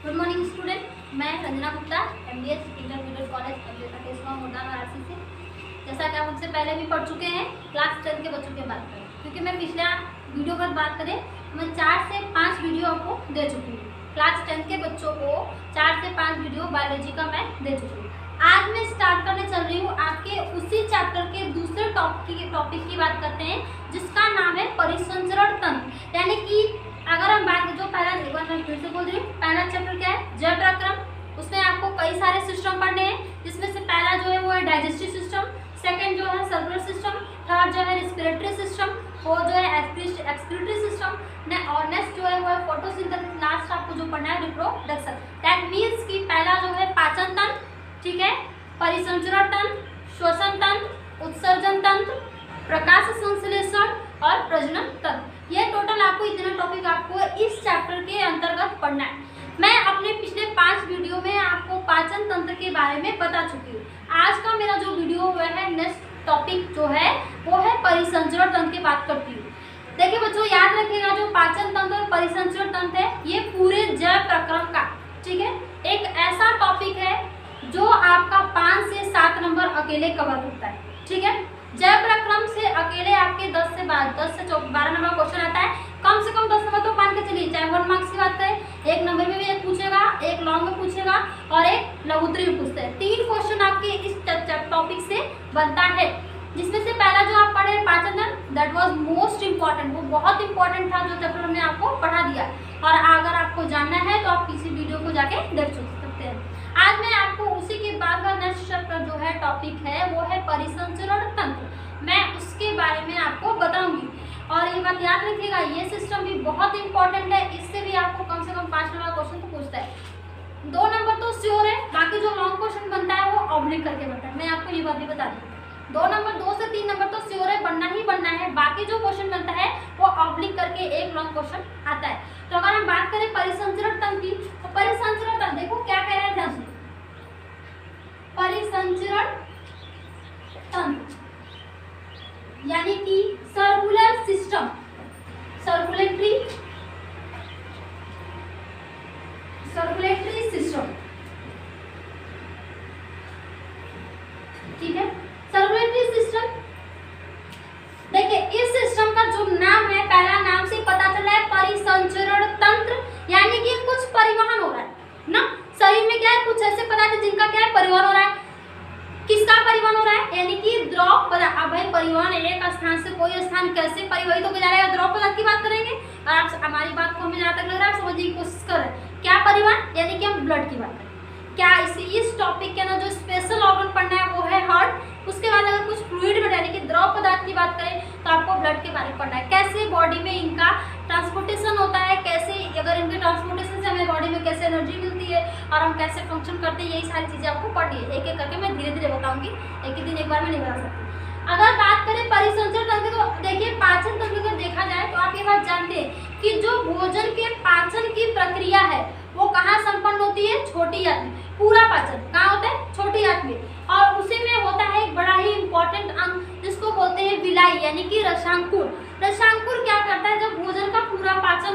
Good morning student, मैं Ranjana Gupta MBS intermediate college Varanasi से। जैसा कि आप मुझसे पहले भी पढ़ चुके हैं, क्लास 10 के बच्चों की बात करें, क्योंकि मैं पिछला वीडियो पर बात करें मैं 4 से 5 वीडियो आपको दे चुकी हूँ। क्लास 10 के बच्चों को 4 से 5 वीडियो बायोलॉजी का मैं दे चुकी हूँ। आज मैं स्टार्ट करने चल रही हूँ आपके उसी चैप्टर के दूसरे टॉपिक की बात करते हैं, जिसका नाम है परिसंचरण तंत्र। यानी कि अगर हम बात जो पहला, एक बार मैं फिर से बोल रही हूँ, पहला चैप्टर क्या है? जैव प्रक्रम। उसमें आपको कई सारे सिस्टम पढ़ने हैं, जिसमें से पहला जो है वो है डाइजेस्टिव सिस्टम, सेकंड जो है सर्कुलर सिस्टम, थर्ड जो है रिस्पिरेटरी सिस्टम, फोर्थ जो है एक्सक्रीटरी सिस्टम और नेक्स्ट जो है वो है फोटोसिंथेसिस। लास्ट आपको जो पढ़ना है रिप्रोडक्शन। दैट मीन्स कि पहला जो है पाचन तंत्र, ठीक है, परिसंचरण तंत्र, श्वसन तंत्र, उत्सर्जन तंत्र, प्रकाश संश्लेषण और प्रजनन तंत्र। ये टोटल आपको इतना टॉपिक आपको इस चैप्टर के अंतर्गत पढ़ना है। मैं अपने पिछले 5 वीडियो में आपको पाचन तंत्र के बारे में बता चुकी हूँ। आज का मेरा जो वीडियो हुआ है, नेक्स्ट टॉपिक जो है वो है परिसंचरण तंत्र की बात करती हूँ। देखिए बच्चों, याद रखिएगा जो पाचन तंत्र और परिसंचरण तंत्र है, ये पूरे जैव प्रक्रम का, ठीक है, एक ऐसा टॉपिक है जो आपका 5 से 7 नंबर अकेले कवर होता है, ठीक है। जैव प्रक्रम से अकेले आपके 10 से 12 नंबर क्वेश्चन आता है। कम से कम 10 नंबर तो मान के चलिए, चाहे 1 मार्क्स की बात करें, 1 नंबर में भी एक पूछेगा, एक लॉन्ग में पूछेगा और एक लघुत्तरी में पूछते हैं। 3 क्वेश्चन आपके इस टॉपिक से बनता है, जिसमें से पहला जो आप पढ़े पाचन तंत्र, दैट वाज मोस्ट इंपॉर्टेंट। वो बहुत इंपॉर्टेंट था, जो चैप्टर हमने आपको पढ़ा दिया। और अगर आपको जानना है तो आप किसी वीडियो को जाके देख सकते हैं। आज मैं आपको उसी के बाद का नेक्स्ट चैप्टर जो है टॉपिक है वो है परिसंचरण तंत्र। मैं उसके बारे में आपको बताऊंगी। और ये बात याद रखिएगा, ये सिस्टम भी बहुत इंपॉर्टेंट है। इससे भी आपको कम से कम 5 नंबर क्वेश्चन तो पूछता है। 2 नंबर तो श्योर है, बाकी जो लॉन्ग क्वेश्चन बनता है वो ऑब्लिक करके बनता है। मैं आपको ये बात भी बता दूँ, 2 से 3 नंबर तो श्योर है, बनना ही बनना है। बाकी जो क्वेश्चन बनता है वो ऑब्लिक करके एक लॉन्ग क्वेश्चन आता है। तो अगर हम बात करें परिसंचरण तंत्र की, तो परिसंचरण तंत्र देखो क्या कह रहे हैं। परिसंचरण तंत्र यानी कि सर्कुलर सिस्टम, सर्कुलेटरी सिस्टम, ठीक है। सर्कुलेटरी सिस्टम, देखिए इस सिस्टम का जो नाम है, पहला नाम से पता चला है परिसंचरण तंत्र, यानी कि कुछ परिवहन हो रहा है ना शरीर में। क्या है? कुछ ऐसे पदार्थ जिनका क्या है, परिवहन हो रहा है। किसका परिवहन हो रहा है? यानी कि द्रव पदार्थ। अब भाई परिवहन एक स्थान से कोई स्थान कैसे परिवहित होकर जा रहा है, द्रव पदार्थ की बात करेंगे। और आप हमारी बात को हमें जहाँ तक लग रहा है आप समझने की कोशिश कर रहे हैं। क्या परिवहन? यानी कि हम ब्लड की बात करें। क्या इस टॉपिक के अंदर जो स्पेशल ऑर्गन पढ़ना है वो है हार्ट। उसके बाद अगर कुछ फ्लूइड में यानी कि द्रव पदार्थ की बात करें तो आपको ब्लड के बारे में पढ़ना है। कैसे बॉडी में इनका ट्रांसपोर्टेशन होता है, कैसे अगर इनके ट्रांसपोर्टेशन से हमें बॉडी में कैसे एनर्जी मिलती है और हम कैसे फंक्शन करते हैं, यही सारी चीजें आपको पढ़नी है। एक एक करके मैं धीरे धीरे बताऊंगी, एक ही दिन एक बार में नहीं बता सकती। अगर बात करें परिसंचरण तंत्र, तो देखिए पाचन तंत्र को देखा जाए तो आप ये बात जानते हैं कि जो भोजन के पाचन की प्रक्रिया है वो कहाँ संपन्न होती है? छोटी आंत में। पूरा पाचन कहाँ होता है? छोटी आंत में। और उसी में होता है एक बड़ा ही इंपॉर्टेंट अंग, जिसको बोलते हैं विलाई, यानी कि रसांकुर। रसांकुर क्या करता है? जब भोजन का पूरा पाचन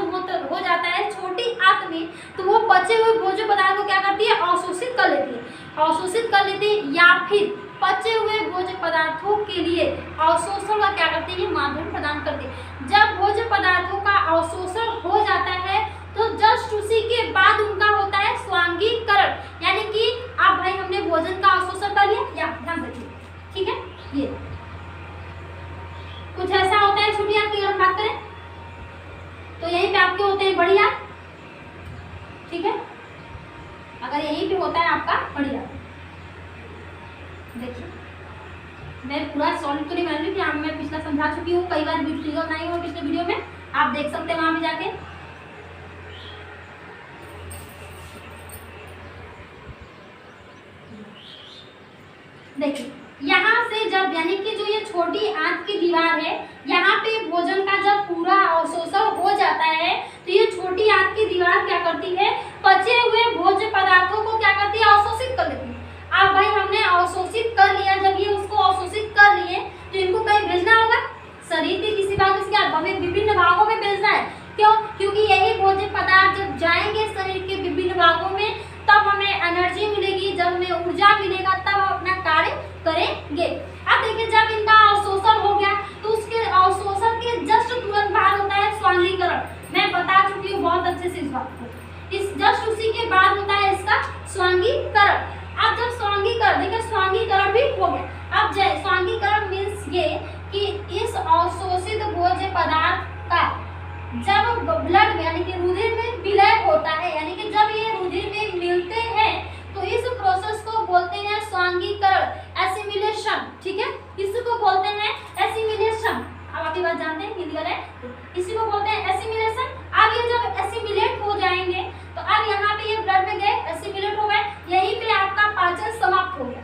हो जाता है छोटी आंत में, तो वो बचे हुए भोज्य पदार्थ को क्या करती है? अवशोषित कर लेती है। अवशोषित कर लेती है, या फिर बचे हुए भोज्य पदार्थों के लिए अवशोषण का क्या करती है? माध्यम प्रदान करती है। जब भोज्य पदार्थों का अवशोषण हो जाता है तो जस्ट उसी के बाद उनका होता है स्वांगीकरण। यानी कि अब भाई हमने भोजन का अवशोषण कर लिया, या ध्यान रखिए, ठीक है। ये कुछ ऐसा होता है छोटी आंत की अगर बात करें तो यहीं पे आपके होते हैं बड़ी आंत, ठीक है। अगर यहीं पे होता है आपका बड़ी आंत, देखिए मैं पूरा सॉल्व तो नहीं कर रही थी, मैं पिछला समझा चुकी हूँ, कई बार वीडियो बनाई हूँ पिछले वीडियो में, आप देख सकते हैं वहां पे जाके। देखिए यहाँ से जब यानी कि जो ये छोटी आंत की दीवार है, यहाँ पे भोजन का जब पूरा अवशोषण हो जाता है तो ये छोटी आंत की दीवार क्या करती है? बचे हुए भोज्य पदार्थों को क्या करती है? अवशोषित कर लेती है। अब भाई हमने अवशोषित कर लिया, जब ये उसको अवशोषित कर लिए तो इनको कहीं भेजना होगा, शरीर के किसी भाग इसके हमें विभिन्न भागों में भेजना है। क्यों? क्योंकि यही भोज्य पदार्थ जब जाएंगे शरीर के विभिन्न भागों में, तब हमें एनर्जी मिलेगी, जब हमें ऊर्जा मिलेगा तब हम अपना कार्य करेंगे। अब देखिए जब इनका अवशोषण हो गया तो उसके अवशोषण के जस्ट तुरंत बाद होता है स्वांगीकरण। मैं बता चुकी हूँ बहुत अच्छे से इस बात को। इस जस्ट उसी के बाद होता है इसका स्वांगीकरण। अब जब स्वांगीकरण, देखिए स्वांगीकरण भी हो गया। अब स्वांगीकरण मीन्स ये कि इस अवशोषित भोज्य पदार्थ का जब ब्लड में यानी कि रुधिर में विलय होता है, यानी कि जब ये रुधिर में मिलते हैं तो इस प्रोसेस को बोलते हैं स्वांगीकरण, एसिमिलेशन। ठीक है, इसको बोलते हैं एसिमिलेशन। अब आप ये बात जानते हैं क्लियर है, इसी को बोलते हैं एसिमिलेशन। अब ये जब एसिमिलेट हो जाएंगे तो अब यहाँ पे ये ब्लड में गए, एसिमिलेट हो गए, यहीं पे आपका पाचन समाप्त हो गया।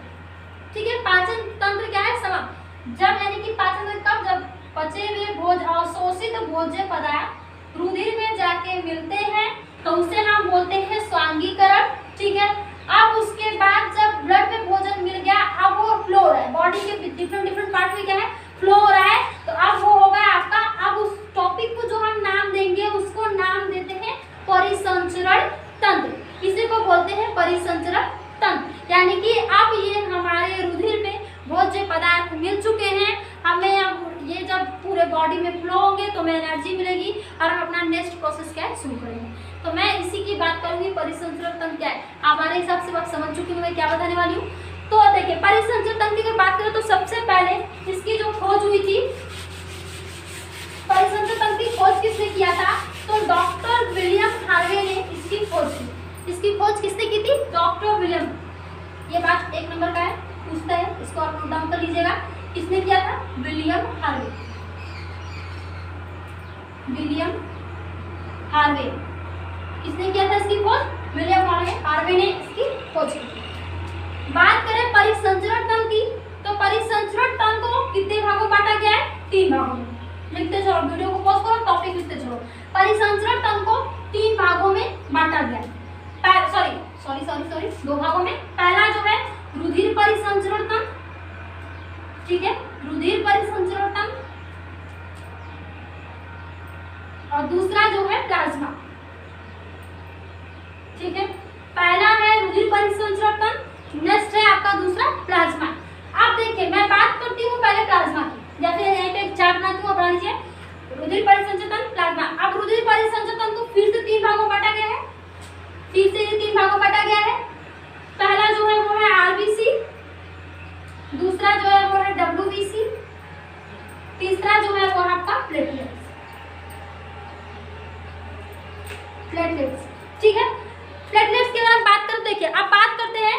ठीक है, पाचन तंत्र क्या है, समाप्त। जब यानी कि पाचन तंत्र कब, जब पचे हुए अवशोषित भोज्य पदार्थ रुधिर में जाके मिलते हैं तो उसे हम बोलते हैं स्वांगीकरण। ठीक है, अब उसके बाद जब ब्लड में भोजन मिल गया, अब वो फ्लो हो रहा है बॉडी के डिफरेंट पार्ट में, क्या है, फ्लो हो रहा है, तो अब वो होगा आपका, अब उस टॉपिक को जो हम नाम देंगे उसको नाम देते हैं परिसंचरण तंत्र। इसी को बोलते हैं परिसंचरण तंत्र। यानी कि अब ये हमारे रुधिर में भोज्य पदार्थ मिल चुके हैं, हमें अब ये जब पूरे बॉडी में फ्लो होंगे तो हमें एनर्जी मिलेगी और हम अपना नेक्स्ट प्रोसेस क्या है शुरू करेंगे। तो मैं इसी की बात करूंगी, परिसंचरण तंत्र क्या है। हमारे हिसाब से आप समझ चुकी हूँ मैं क्या बताने वाली हूँ। तो देखिए परिसंचरण तंत्र की बात करें तो सबसे पहले इसकी जो खोज हुई थी, परिसंचरण तंत्र की खोज किसने किया था, तो डॉक्टर विलियम हार्वे ने इसकी खोज की। इसकी खोज किसने की थी, डॉक्टर विलियम। ये बात एक नंबर का है, पूछता है, इसको आप नोट डाउन कर लीजिएगा। किसने किया था, विलियम हार्वे। विलियम हार्वे किसने किया था इसकी खोज, विलियम हार्वे ने इसकी खोज की। बात करें परिसंचरण तंत्र की, तो परिसंचरण तंत्र को कितने भागों में बांटा गया है, 3 भागों में। लिखते चलो, वीडियो को पॉज करो, टॉपिक लिखते चलो। परिसंचरण तंत्र को 3 भागों में बांटा गया है। सॉरी 2 भागों में। पहला जो है रुधिर परिसंचरण तंत्र, ठीक है, रुधिर परिसंचरण तंत्र, और दूसरा जो है प्लाज्मा। ठीक है, पहला है रुधिर परिसंचरण तंत्र, नेक्स्ट है आपका दूसरा प्लाज्मा। अब देखिए मैं बात करती हूँ पहले प्लाज्मा की, जैसे यहाँ पे एक चार्ट बनाती हूँ, बना लीजिए, रुधिर परिसंचरण तंत्र, प्लाज्मा। अब रुधिर परिसंचरण तंत्र को फिर से 3 भागों में बांटा गया है, फिर से ये 3 भागों में बांटा गया है। पहला जो है वो है आरबीसी, दूसरा जो है वो है डब्ल्यूबीसी, तीसरा जो है वो है आपका प्लेटलेट्स। ठीक है, प्लेटलेट्स के बारे में बात करते हैं। अब बात करते हैं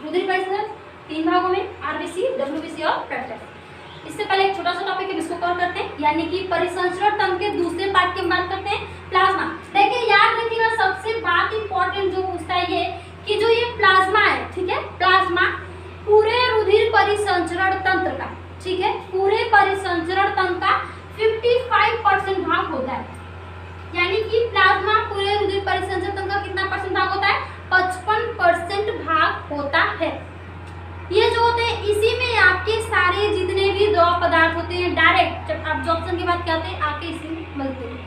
रुधिर परिसंचरण 3 भागों में, आरबीसी, डब्ल्यूबीसी और प्लेटलेट्स। इससे पहले एक छोटा सा टॉपिक है जिसको कवर करते हैं, यानी कि परिसंचरण तंत्र के दूसरे पार्ट की बात करते हैं, प्लाज्मा। देखिए याद रखिएगा, सबसे बात इंपॉर्टेंट जो पूछता है ये कि जो ये प्लाज्मा है, ठीक है, प्लाज्मा पूरे रुधिर परिसंचरण तंत्र का, ठीक है, पूरे परिसंचरण तंत्र का 55% भाग होता है। यानी कि प्लाज्मा पूरे रुधिर परिसंचरण तंत्र का कितना परसेंट भाग होता है, 55% भाग होता है। ये जो होते हैं इसी में आपके सारे जितने भी द्रव पदार्थ होते हैं डायरेक्ट जब एब्जॉर्प्शन की बात करते हैं आके इसी में मिलते हैं।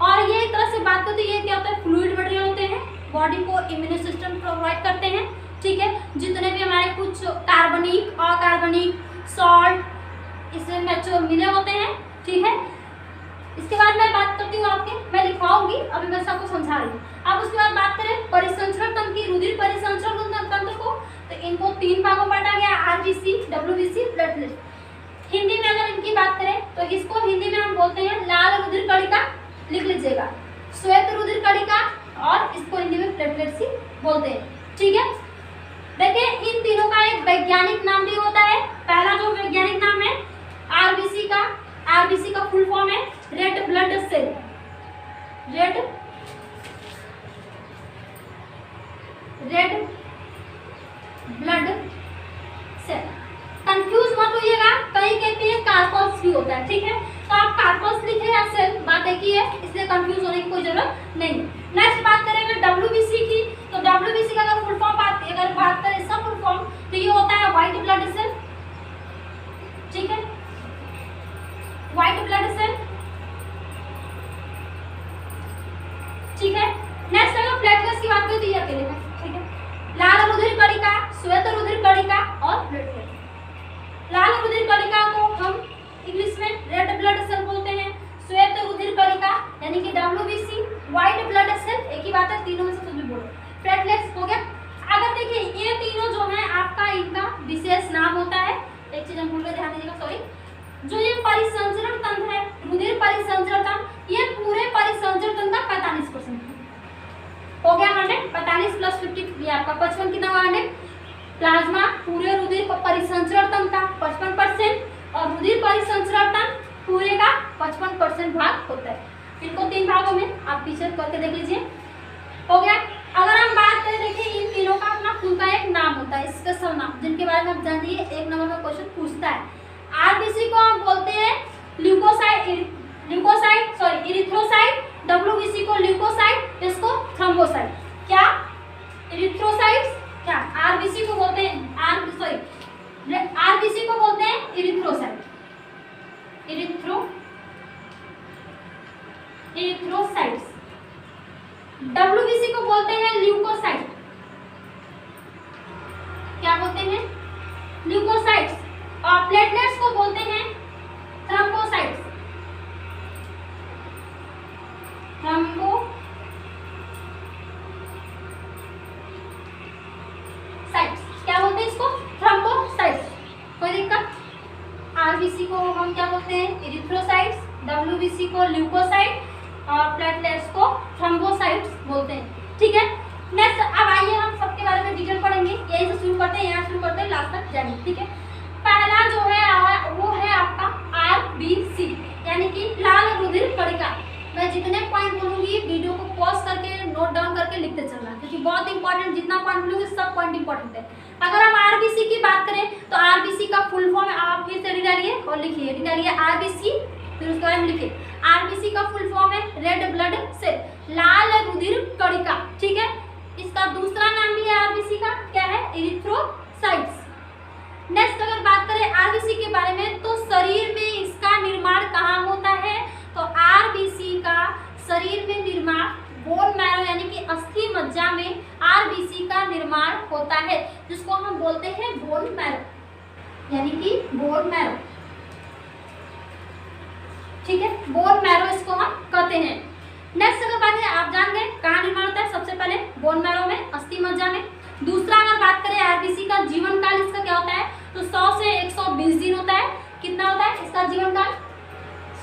और ये एक तरह से बात करते हैं, ये क्या होता है, फ्लूइड मटेरियल होते हैं, बॉडी को इम्यून सिस्टम प्रोवाइड करते हैं। ठीक है, जितने भी हमारे कुछ कार्बनिक, अकार्बनिक, सॉल्ट इसमें मैच्योर मिले होते हैं। ठीक है, इसके बाद मैं बात करती हूँ आपके, मैं लिखवाऊंगी, अभी मैं सबको समझा रही हूँ। अब उसके बाद बात करें परिसंचरण तंत्र की, रुधिर परिसंचरण तंत्र को, तो इनको 3 भागों में बांटा गया, आरबीसी, डब्ल्यूबीसी, प्लेटलेट्स। हिंदी में अगर इनकी बात करें तो इसको हिंदी में हम बोलते हैं लाल रुधिर कणिका, लिख लीजिएगा, श्वेत रुधिर कणिका, और इसको हिंदी में प्लेटलेट्स ही बोलते हैं। ठीक है, देखिए इन तीनों का एक वैज्ञानिक नाम भी होता है। पहला जो वैज्ञानिक नाम है आरबीसी का, आरबीसी का फुल फॉर्म है red blood cell, red blood cell. Confuse मत होइएगा, कहीं कहते हैं कार्पस भी होता है। ठीक है, तो आप कार्पस लिखे या सेल, बात एक ही है, इसलिए कंफ्यूज होने की कोई जरूरत नहीं। नेक्स्ट बात करेंगे डब्ल्यूबीसी की, तो डब्ल्यूबीसी का अगर फुल फॉर्म बात करें इसका फुल फॉर्म, तो ये होता है व्हाइट ब्लड सेल। ठीक है, व्हाइट ब्लड सेल। सॉरी, जो ये परिसंचरण तंत्र है, रुधिर परिसंचरण तंत्र, ये पूरे परिसंचरण तंत्र का 45% हो गया 100। 45 प्लस 50 ये आपका 55 कितना हुआ 100। प्लाज्मा पूरे रुधिर परिसंचरण तंत्र का 55% और रुधिर परिसंचरण तंत्र पूरे का 55% भाग होता है। इनको 3 भागों में आप पीछे करके देख लीजिए, हो गया। अगर हम बात करें, देखिए इन तीनों का अपना खुद का एक नाम होता है, स्पेशल नाम, जिनके बारे में आप जानिए, 1 नंबर में क्वेश्चन पूछता है। आरबीसी को हम बोलते हैं इरिथ्रोसाइट, डब्ल्यूबीसी को ल्यूकोसाइट, इसको थ्रोम्बोसाइट। क्या इरिथ्रोसाइट्स, क्या आरबीसी को बोलते हैं आरबीसी को बोलते हैं इरिथ्रोसाइट, इरिथ्रोसाइट्स। डब्ल्यूबीसी को बोलते हैं ल्यूकोसाइट, क्या बोलते हैं ल्यूकोसाइट्स। और प्लेटलेट्स को बोलते हैं थ्रोम्बोसाइट्स, क्या बोलते हैं इसको थ्रोम्बोसाइट्स। कोई दिक्कत? आरबीसी को हम क्या बोलते हैं इरिथ्रोसाइट्स, डब्ल्यूबीसी को ल्यूकोसाइट और प्लेटलेट्स को थ्रोम्बोसाइट्स बोलते हैं। ठीक है, नेक्स्ट अब आइए हम सबके बारे में डिटेल पढ़ेंगे। यही से शुरू करते हैं, यहाँ शुरू करते हैं, लास्ट तक जाएंगे। ठीक है, पहला जो है वो है आपका आरबीसी, यानी कि लाल रुधिर कणिका। मैं जितने पॉइंट बोलूंगी वीडियो को पॉज करके नोट डाउन करके लिखते चलना, क्योंकि बहुत इंपॉर्टेंट, जितना पॉइंट बोलूंगी सब पॉइंट इंपॉर्टेंट है। अगर हम आरबीसी की बात करें तो आरबीसी का फुल फॉर्म आप फिर से रीड डालिए और लिखिए, रीड डालिए आरबीसी, फिर उसके बारे में लिखिए। आरबीसी का फुल फॉर्म है रेड ब्लड सेल, लाल रुधिर कणिका। ठीक है, इसका दूसरा नाम भी है आरबीसी का, क्या है इरिथ्रोसाइट्स। नेक्स्ट अगर बात करें आरबीसी के बारे में तो शरीर में इसका निर्माण कहाँ होता है, तो आरबीसी का शरीर में निर्माण बोन मैरो यानी कि अस्थि मज्जा में आरबीसी का निर्माण होता है, जिसको हम बोलते हैं बोन मैरो, यानी कि बोन मैरो। ठीक है, बोन मैरो इसको हम कहते हैं। नेक्स्ट अगर बात है, आप जान गए कहाँ निर्माण होता है, सबसे पहले बोन मैरो में, अस्थि मज्जा में। दूसरा अगर बात करें आरबीसी का जीवन काल इसका क्या होता है, तो 100 से 120 दिन होता है। कितना होता है इसका जीवन काल,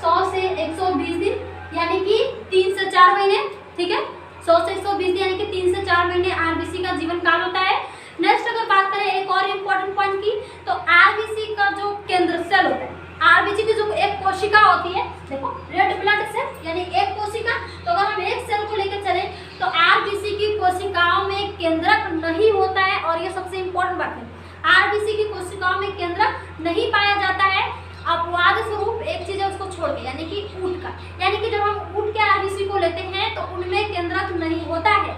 100 से 120 दिन, यानी कि 3 से 4 महीने। ठीक है, 100 से 120 दिन यानी कि 3 से 4 महीने आरबीसी का जीवन काल होता है। नेक्स्ट अगर बात करें एक और इम्पोर्टेंट पॉइंट की, तो आरबीसी का जो केंद्र सेल होता है, आरबीसी की जो एक कोशिका होती है, देखो रेड ब्लड सेल यानी एक कोशिका, तो अगर हम एक सेल को लेकर चले तो आरबीसी की कोशिकाओं में केंद्रक नहीं होता है। और ये सबसे इम्पोर्टेंट बात है, आरबीसी की कोशिकाओं में केंद्रक नहीं पाया जाता है। अपवाद स्वरूप एक चीज है उसको छोड़ के, यानी कि ऊंट का, यानी कि जब हम ऊंट के आरबीसी को लेते हैं तो उनमें केंद्रक नहीं होता है।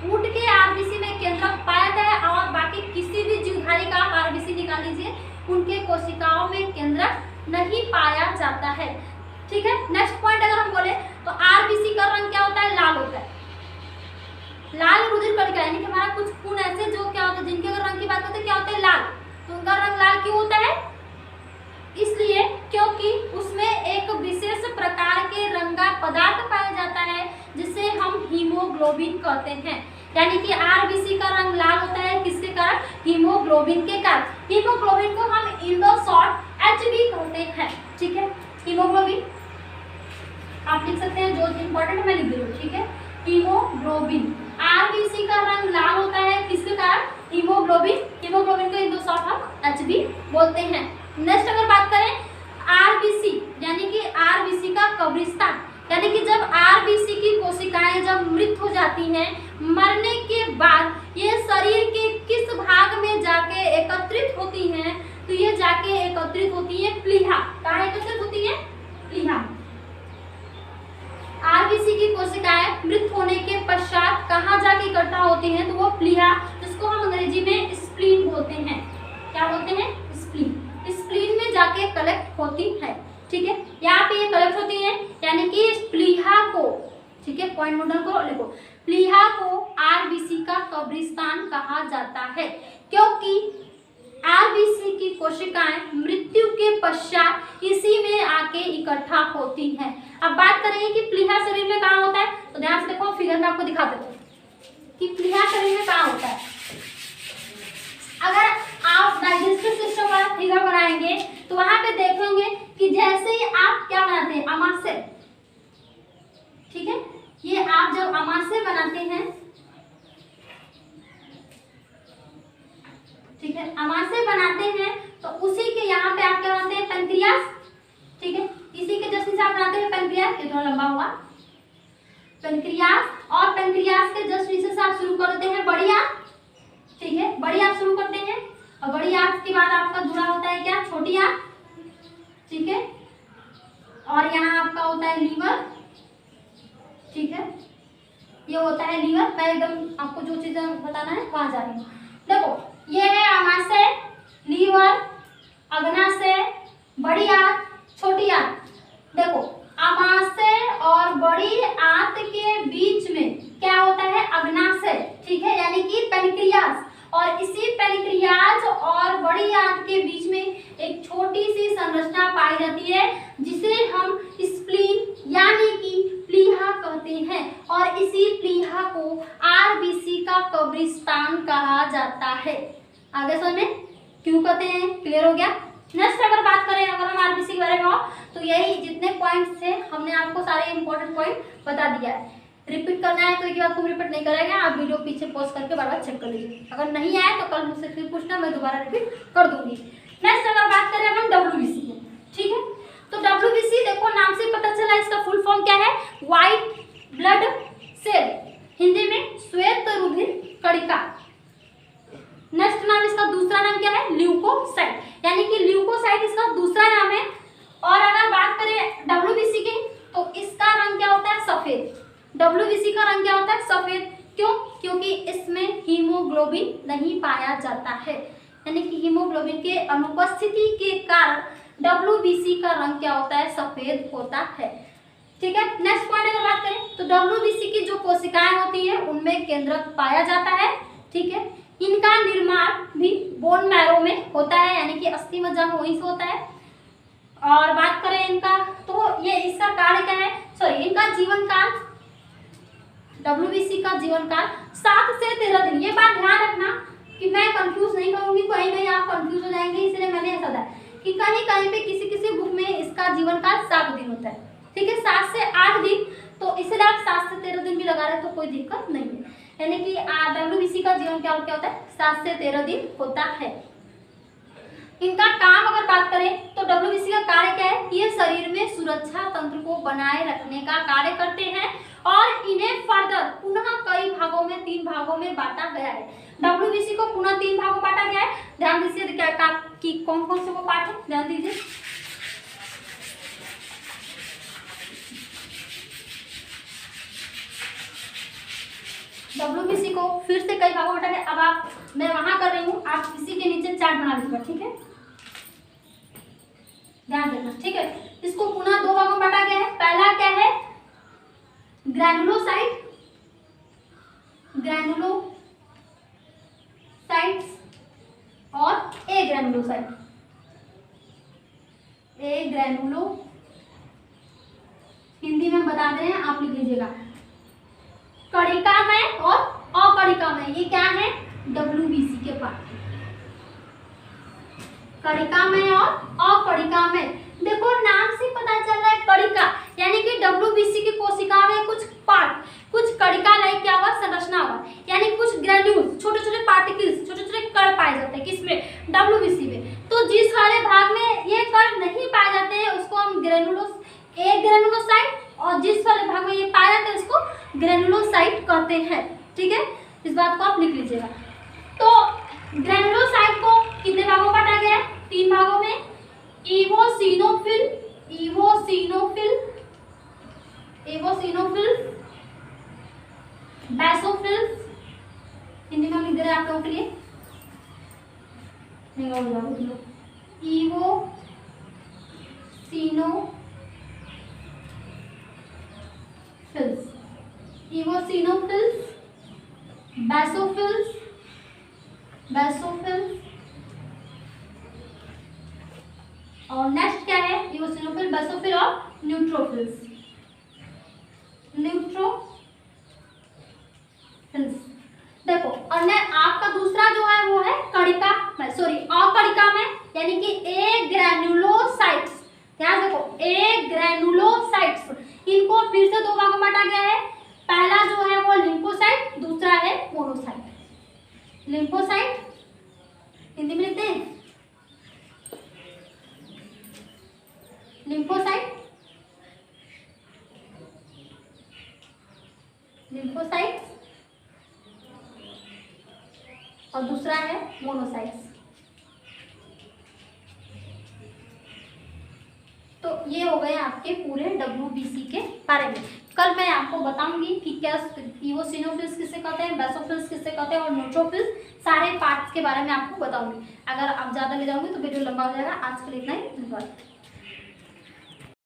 ऊंट के आरबीसी में केंद्रक पाया जाता है, और बाकी किसी भी जीवधारी का आरबीसी निकाल लीजिए, उनके कोशिकाओं में केंद्रक नहीं पाया जाता है। ठीक है, नेक्स्ट पॉइंट अगर हम बोले तो आरबीसी का रंग क्या होता है, लाल होता है। लाल रुधिर कणिका यानी कि हमारा कुछ खून ऐसे जो क्या होता है, जिनके अगर रंग की बात करते हैं क्या होता है लाल, तो उनका रंग लाल क्यों होता है, इसलिए क्योंकि उसमें एक विशेष प्रकार के रंगा पदार्थ पाया जाता है जिसे हम हीमोग्लोबिन कहते हैं। यानी कि आरबीसी का रंग लाल होता है किसके कारण, हीमोग्लोबिन के कारण। हीमोग्लोबिन को हम इन द शॉर्ट एचबी कहते हैं। ठीक है, हीमोग्लोबिन आप लिख सकते हैं, जो इंपॉर्टेंट मैं लिख दे रही हूँ। ठीक है, हीमोग्लोबिन, आरबीसी का रंग लाल होता है किसके कारण, हीमोग्लोबिन। हीमोग्लोबिन को इन द शॉर्ट हम एचबी बोलते हैं। नेक्स्ट अगर बात करें आरबीसी, यानी कि आरबीसी का कब्रिस्तान, यानी कि जब आरबीसी की कोशिकाएं जब मृत हो जाती हैं, मरने के बाद ये शरीर के किस भाग में जाके एकत्रित होती हैं, तो ये जाके एकत्रित होती है प्लीहा। कहाँ एकत्रित होती है, प्लीहा। आरबीसी की कोशिकाएं मृत होने के पश्चात कहाँ जाके इकट्ठा होती हैं, तो वो प्लीहा, जिसको हम अंग्रेजी में स्प्लीन बोलते हैं। क्या बोलते हैं, स्प्लीन। स्प्लीन में जाके कलेक्ट होती है। ठीक है, यहाँ पे ये कलेक्ट होती है, यानी कि प्लीहा को, ठीक है पॉइंट नोट डाउन करो, लिखो प्लीहा को आरबीसी का कब्रिस्तान कहा जाता है, क्योंकि आरबीसी की कोशिकाएं मृत्यु के पश्चात इसी में आके इकट्ठा होती हैं। अब बात करेंगे कि प्लीहा शरीर में कहाँ होता है, तो ध्यान से देखो, फिगर में आपको दिखा देते हैं कि प्लीहा शरीर में कहाँ होता है। अगर आप डाइजेस्टिव सिस्टम वाला फिगर बनाएंगे तो वहां पे कि जैसे ही आप क्या बनाते हैं, आमाशय, ठीक है, ये आप जब आमाशय बनाते हैं, ठीक है, आमाशय बनाते हैं तो उसी के यहाँ पे आप क्या बनाते हैं, पेनक्रियास, ठीक है, इसी के जस्ट नीचे आप बनाते हैं पेनक्रियास, ये थोड़ा लंबा हुआ पेनक्रियास, और पेनक्रियास के जस्ट नीचे से आप शुरू कर देते हैं बड़ी आंत, ठीक है, बड़ी आंत शुरू करते हैं, और बड़ी आंत के बाद आपका जुड़ा होता है क्या, छोटी आंत, ठीक है, और यहाँ आपका होता है लीवर, ठीक है, ये होता है लीवर। मैं एकदम आपको जो चीजें बताना है वहां जा रही हूँ। देखो ये है आमाशय, लीवर, अग्नाशय, बड़ी आंत, छोटी आंत। देखो आमाशय और बड़ी आंत के बीच में क्या होता है, अग्नाशय, ठीक है, यानी कि पेनक्रियास, और इसी पेनक्रियास और बड़ी आंत के बीच में एक छोटी सी संरचना पाई जाती है जिसे हम स्प्लीन यानी कि प्लीहा कहते हैं, और इसी प्लीहा को आरबीसी का कब्रिस्तान कहा जाता है। आगे समझ में क्यों कहते हैं, क्लियर हो गया। नेक्स्ट अगर बात करें, अगर हम आरबीसी के बारे में हो तो यही जितने पॉइंट्स थे हमने आपको सारे इंपॉर्टेंट पॉइंट बता दिया है। रिपीट करना है तो एक बार तुम रिपीट नहीं करेंगे, आप वीडियो पीछे पॉज करके बार बार चेक कर लीजिए। अगर नहीं आए तो कल मुझसे फिर पूछना, मैं दोबारा रिपीट कर दूंगी। नेक्स्ट अगर बात करें हम डब्ल्यूबीसी की, ठीक है, तो डब्ल्यूबीसी देखो नाम से पता चला इसका फुल फॉर्म क्या है, व्हाइट ब्लड सेल, हिंदी में श्वेत रुधिर कणिका। नेक्स्ट नाम इसका दूसरा नाम क्या है, ल्यूकोसाइट, यानी कि ल्यूकोसाइट इसका दूसरा नाम है। और अगर बात करें डब्ल्यूबीसी की तो इसका रंग क्या होता है, सफेद। डब्ल्यूबीसी का रंग क्या होता है, सफेद। क्यों, क्योंकि इसमें हीमोग्लोबिन नहीं पाया जाता है, यानी कि हीमोग्लोबिन के अनुपस्थिति के कारण डब्ल्यूबीसी का रंग क्या होता है, सफेद होता है, ठीक है। नेक्स्ट पॉइंट अगर बात करें तो डब्ल्यूबीसी की जो कोशिकाएं होती है उनमें केंद्रक पाया जाता है, ठीक है। इनका निर्माण भी बोन मैरो में होता है, यानी कि अस्थि मज्जा में वहीं से होता है। और बात करें इनका तो ये इसका कार्य क्या है, सॉरी इनका जीवन काल, डब्ल्यूबीसी का जीवन काल 7 से 13 दिन। ये बात ध्यान रखना कि मैं कंफ्यूज नहीं करूंगी, कहीं कहीं आप कंफ्यूज हो जाएंगे, इसलिए मैंने ऐसा बताया कि कहीं कहीं पे किसी किसी बुक में इसका जीवन काल 7 दिन होता है, ठीक है, 7 से 8 दिन, तो इसलिए आप 7 से 13 दिन भी लगा रहे तो कोई दिक्कत नहीं है। यानी कि डब्ल्यूबीसी का जीवन क्या होता है, 7 से 13 दिन होता है। इनका काम अगर बात करें तो डब्ल्यूबीसी का कार्य क्या है, ये शरीर में सुरक्षा तंत्र को बनाए रखने का कार्य करते हैं, और इन्हें फर्दर पुनः कई भागों में 3 भागों में बांटा गया है। डब्ल्यूबीसी को पुनः 3 भागों में बांटा गया है। ध्यान दीजिए क्या कि कौन कौन से वो पार्ट है, ध्यान दीजिए। डब्ल्यूबीसी को फिर से कई भागों में बांटा गया। अब आप, मैं वहां कर रही हूँ, आप इसी के नीचे चार्ट बना लीजिएगा, ठीक है, ध्यान देना, ठीक है। इसको पुनः 2 भागों में बांटा गया है। पहला क्या है, ग्रैनुलोसाइट, और ए ग्रैनुलोसाइट, हिंदी में बता दे रहे हैं, आप लिख लीजिएगा। कणिकामय और अकणिकामय, ये क्या है, डब्ल्यूबीसी के पार्ट, कणिकामय और अकणिकामय। देखो नाम से पता चल रहा है कणिका, यानी कि डब्ल्यूबीसी की कोशिका में कुछ पार्ट, कुछ कणिका लाइक क्या होगा, संरचना होगा, यानी कुछ ग्रैन्यूल्स, छोटे छोटे पार्टिकल्स, छोटे छोटे कण पाए जाते हैं, किसमें, डब्ल्यूबीसी में। तो जिस वाले भाग में ये कण नहीं पाए जाते हैं उसको हम ग्रैनुलोसाइट, और जिस वाले भाग में ये पाए जाते हैं उसको ग्रैनुलोसाइट कहते हैं, ठीक है, इस बात को आप लिख लीजिएगा। तो ग्रैनुलोसाइट को कितने भागों में बांटा गया है, 3 भागों में, इवोसिनोफिल, बेसोफिल्स, हिंदी में लिख दे रहे हैं आप लोगों के लिए, इवोसिनोफिल्स, बेसोफिल्स, और नेक्स्ट क्या है, इवोसिनोफिल, बेसोफिल और न्यूट्रोफिल्स। देखो, और आपका दूसरा जो है वो है कणिका में, सॉरी अकणिका में, यानी कि ए ग्रैनुलोसाइट्स, ध्यान देखो, ए ग्रैनुलोसाइट्स, इनको फिर से दो भागों में बांटा गया है। पहला जो है वो लिम्फोसाइट, दूसरा है मोनोसाइट। लिम्फोसाइट हिंदी में लिखते हैं लिम्फोसाइट, लिम्फोसाइट्स, और दूसरा है मोनोसाइट्स। तो ये हो गए आपके पूरे WBC के बारे में। कल मैं आपको बताऊंगी कि क्या इओसिनोफिल्स किसे कहते हैं, बेसोफिल्स किसे कहते हैं और न्यूट्रोफिल्स, सारे पार्ट्स के बारे में आपको बताऊंगी। अगर आप ज़्यादा ले जाओगे तो वीडियो लंबा हो जाएगा। आज के लिए इतना ही, धन्यवाद।